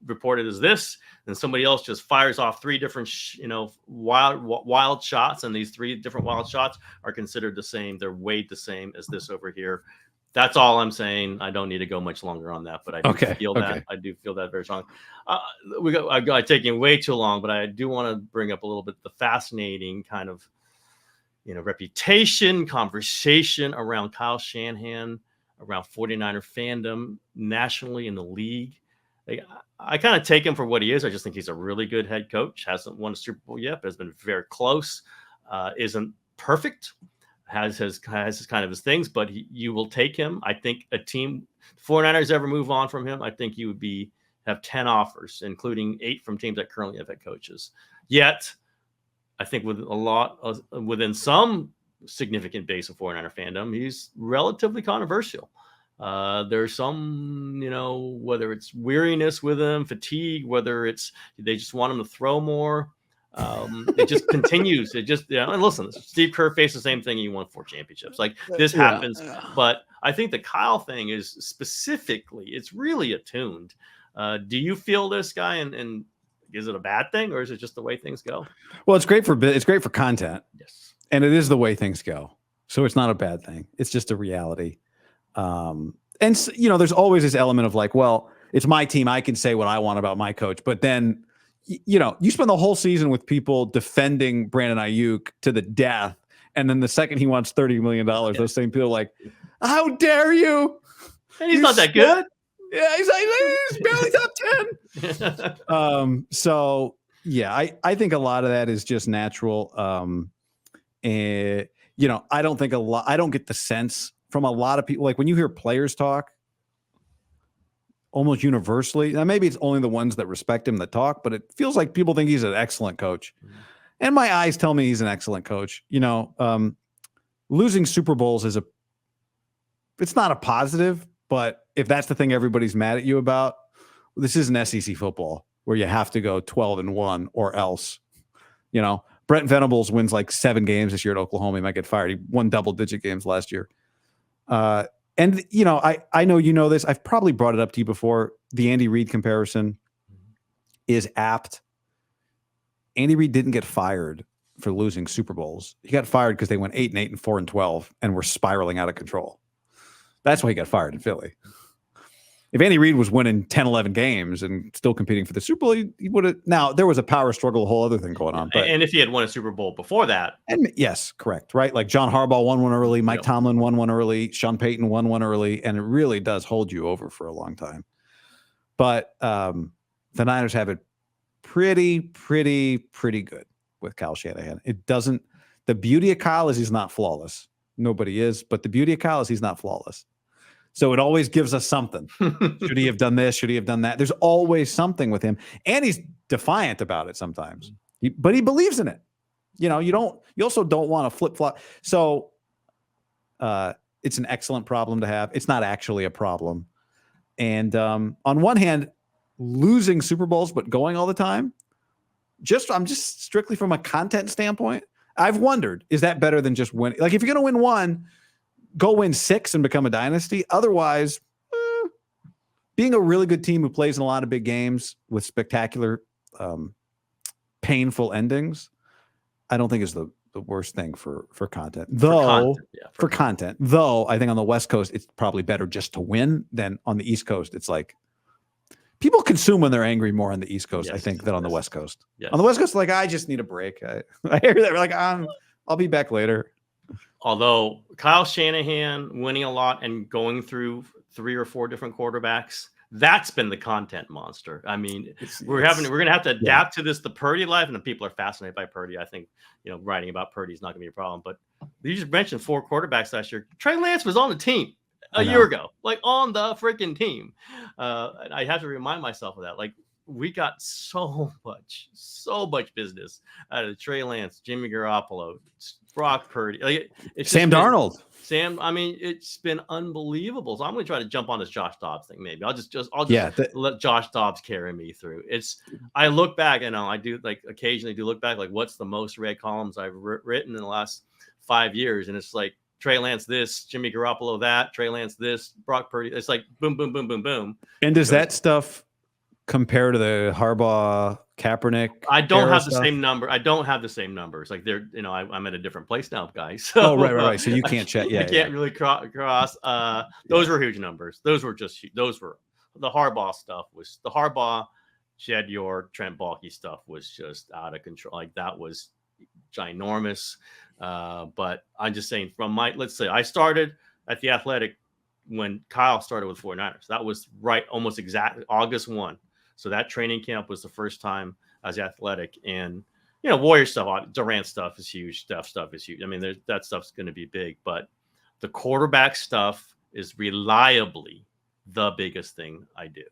reported as this, and somebody else just fires off 3 different, wild shots, and these 3 different wild shots are considered the same. They're weighed the same as this over here. That's all I'm saying. I don't need to go much longer on that, but I do feel that. I do feel that very strong. I got taking way too long, but I do want to bring up a little bit the fascinating kind of, reputation, conversation around Kyle Shanahan, around 49er fandom nationally in the league. I kind of take him for what he is. I just think he's a really good head coach. Hasn't won a Super Bowl yet, but has been very close. Isn't perfect. Has his kind of his things, but you will take him. I think a team, 49ers ever move on from him, I think you would have 10 offers, including 8 from teams that currently have head coaches. Yet, I think within some significant base of 49er fandom, he's relatively controversial. There's some, whether it's weariness with him, fatigue, whether it's they just want him to throw more. It just continues. It just, and listen, Steve Kerr faced the same thing. He won 4 championships. Like, this happens. But I think the Kyle thing is specifically, it's really attuned. Do you feel this guy, and is it a bad thing, or is it just the way things go? Well, it's great for content. Yes. And it is the way things go. So it's not a bad thing. It's just a reality. And there's always this element of like, well, it's my team. I can say what I want about my coach. But then, you spend the whole season with people defending Brandon Aiyuk to the death. And then the second he wants $30 million, those same people are like, how dare you? And he's not that good. Yeah, he's barely top 10. So yeah, I think a lot of that is just natural. And I don't think I don't get the sense from a lot of people, like when you hear players talk almost universally. Now maybe it's only the ones that respect him that talk, but it feels like people think he's an excellent coach. And my eyes tell me he's an excellent coach. Losing Super Bowls it's not a positive, but if that's the thing everybody's mad at you about, this isn't SEC football where you have to go 12-1 or else. Brent Venables wins like 7 games this year at Oklahoma. He might get fired. He won double-digit games last year. I know this. I've probably brought it up to you before. The Andy Reid comparison is apt. Andy Reid didn't get fired for losing Super Bowls. He got fired because they went 8-8 and 4-12 and were spiraling out of control. That's why he got fired in Philly. If Andy Reid was winning 10, 11 games and still competing for the Super Bowl, he would have. Now, there was a power struggle, a whole other thing going on. And if he had won a Super Bowl before that. And yes, correct, right? Like John Harbaugh won one early, Mike Tomlin won one early, Sean Payton won one early, and it really does hold you over for a long time. But the Niners have it pretty good with Kyle Shanahan. It doesn't. The beauty of Kyle is he's not flawless. Nobody is, but the beauty of Kyle is he's not flawless. So it always gives us something. Should he have done this? Should he have done that? There's always something with him. And he's defiant about it sometimes. But he believes in it. You also don't want to flip-flop. So it's an excellent problem to have. It's not actually a problem. And on one hand, losing Super Bowls but going all the time, I'm just strictly from a content standpoint, I've wondered, is that better than just winning? Like if you're going to win one, go win 6 and become a dynasty. Otherwise, being a really good team who plays in a lot of big games with spectacular, painful endings, I don't think is the worst thing for content. For content. Though I think on the West Coast, it's probably better just to win than on the East Coast. It's like people consume when they're angry more on the East Coast, I think, than on the West Coast. Yes. On the West Coast, like, I just need a break. I hear that. We're like, I'll be back later. Although Kyle Shanahan winning a lot and going through 3 or 4 different quarterbacks, that's been the content monster. I mean, we're going to have to adapt to this, the Purdy life, and the people are fascinated by Purdy. I think, writing about Purdy is not going to be a problem. But you just mentioned 4 quarterbacks last year. Trey Lance was on the team a year ago, like on the freaking team. I have to remind myself of that. Like, we got so much business out of Trey Lance, Jimmy Garoppolo, Brock Purdy, Sam Darnold. I mean, it's been unbelievable. So I'm going to try to jump on this Josh Dobbs thing. Maybe I'll just let Josh Dobbs carry me through. I look back and I do occasionally look back, like what's the most read columns I've written in the last 5 years. And it's like Trey Lance, this, Jimmy Garoppolo, that, Trey Lance, this, Brock Purdy. It's like boom, boom, boom, boom, boom. And does that stuff compare to the Harbaugh, Kaepernick? I don't have the same number. I don't have the same numbers. Like they're, I'm at a different place now, guys. So, right. So you can't check. I can't really cross. Those were huge numbers. Those were the Harbaugh stuff was the Harbaugh, Jed York, Trent Baalke stuff was just out of control. Like that was ginormous. But I'm just saying let's say I started at the Athletic when Kyle started with 49ers. That was right. Almost exactly August 1. So that training camp was the first time as Athletic, and Warrior stuff, Durant stuff is huge. Steph stuff is huge. I mean, that stuff's going to be big, but the quarterback stuff is reliably the biggest thing I do,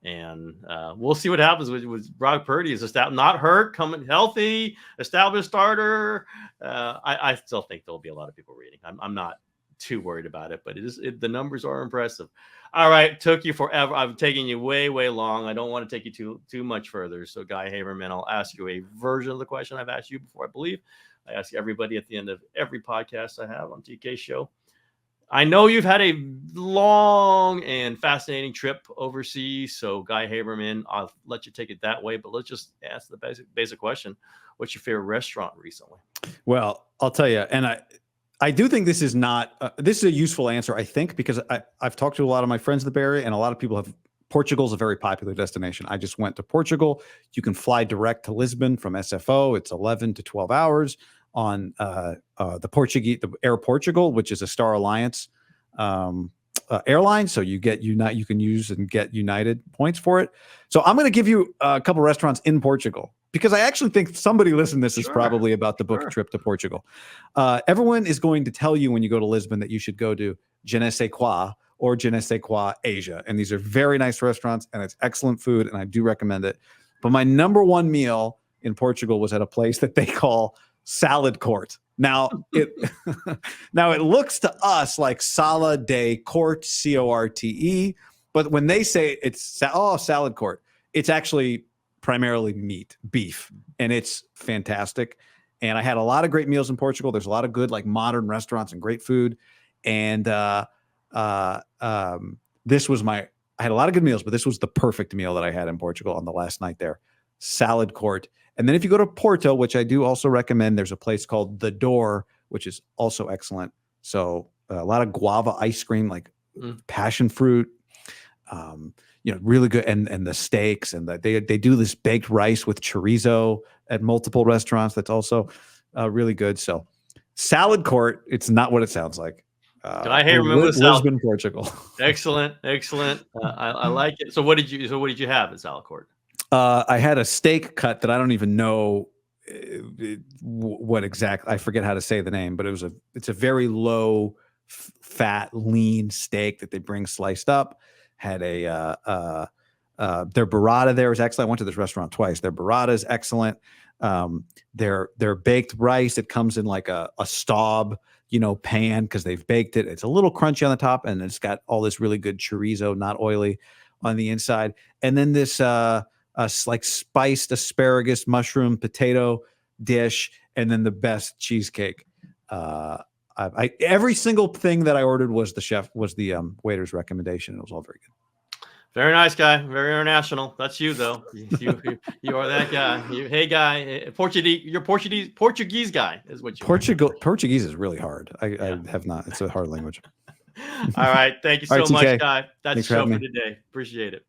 and we'll see what happens with Brock Purdy. Is not hurt, coming healthy, established starter. I still think there'll be a lot of people reading. I'm not too worried about it, but the numbers are impressive. All right, took you forever. I'm taking you way long. I don't want to take you too much further. So Guy Haberman, I'll ask you a version of the question I've asked you before. I believe I ask everybody at the end of every podcast I have on TK Show. I know you've had a long and fascinating trip overseas. So Guy Haberman, I'll let you take it that way, but let's just ask the basic question. What's your favorite restaurant recently? Well, I'll tell you, and I do think this is a useful answer, I think, because I've talked to a lot of my friends in the Bay Area, and a lot of people Portugal's a very popular destination. I just went to Portugal. You can fly direct to Lisbon from SFO. It's 11 to 12 hours on the Air Portugal, which is a Star Alliance Airlines, so you can use and get United points for it. So I'm going to give you a couple restaurants in Portugal, because I actually think somebody listening to this is probably about to book a trip to Portugal. Everyone is going to tell you when you go to Lisbon that you should go to Je ne sais quoi or Je ne sais quoi Asia. And these are very nice restaurants, and it's excellent food, and I do recommend it. But my number one meal in Portugal was at a place that they call Salad Court. Now it looks to us like Sala de Corte, Corte, but when they say it's Salad Court, it's actually primarily beef, and it's fantastic. And I had a lot of great meals in Portugal. There's a lot of good, like, modern restaurants and great food. And I had a lot of good meals, but this was the perfect meal that I had in Portugal on the last night there. Salad Court. And then if you go to Porto, which I do also recommend, there's a place called The Door, which is also excellent. So a lot of guava ice cream, like passion fruit, really good. And the steaks, and they do this baked rice with chorizo at multiple restaurants. That's also really good. So Salad Court, it's not what it sounds like. Guy Haberman with Lisbon, Portugal. Excellent. I like it. So what did you have at Salad Court? I had a steak cut that I don't even know what exactly. I forget how to say the name, but it's a very low fat, lean steak that they bring sliced up. Had their burrata there is excellent. I went to this restaurant twice. Their burrata is excellent. Their baked rice, it comes in like a staub, pan, because they've baked it. It's a little crunchy on the top, and it's got all this really good chorizo, not oily, on the inside. And then this like spiced asparagus, mushroom, potato dish, and then the best cheesecake. Every single thing that I ordered was the waiter's recommendation. It was all very good. Very nice, Guy. Very international. That's you, though. You are that guy. Hey, Guy, Portuguese guy is what you. Portuguese is really hard. I have not. It's a hard language. All right. Thank you so much, Guy. That's the show for today. Appreciate it.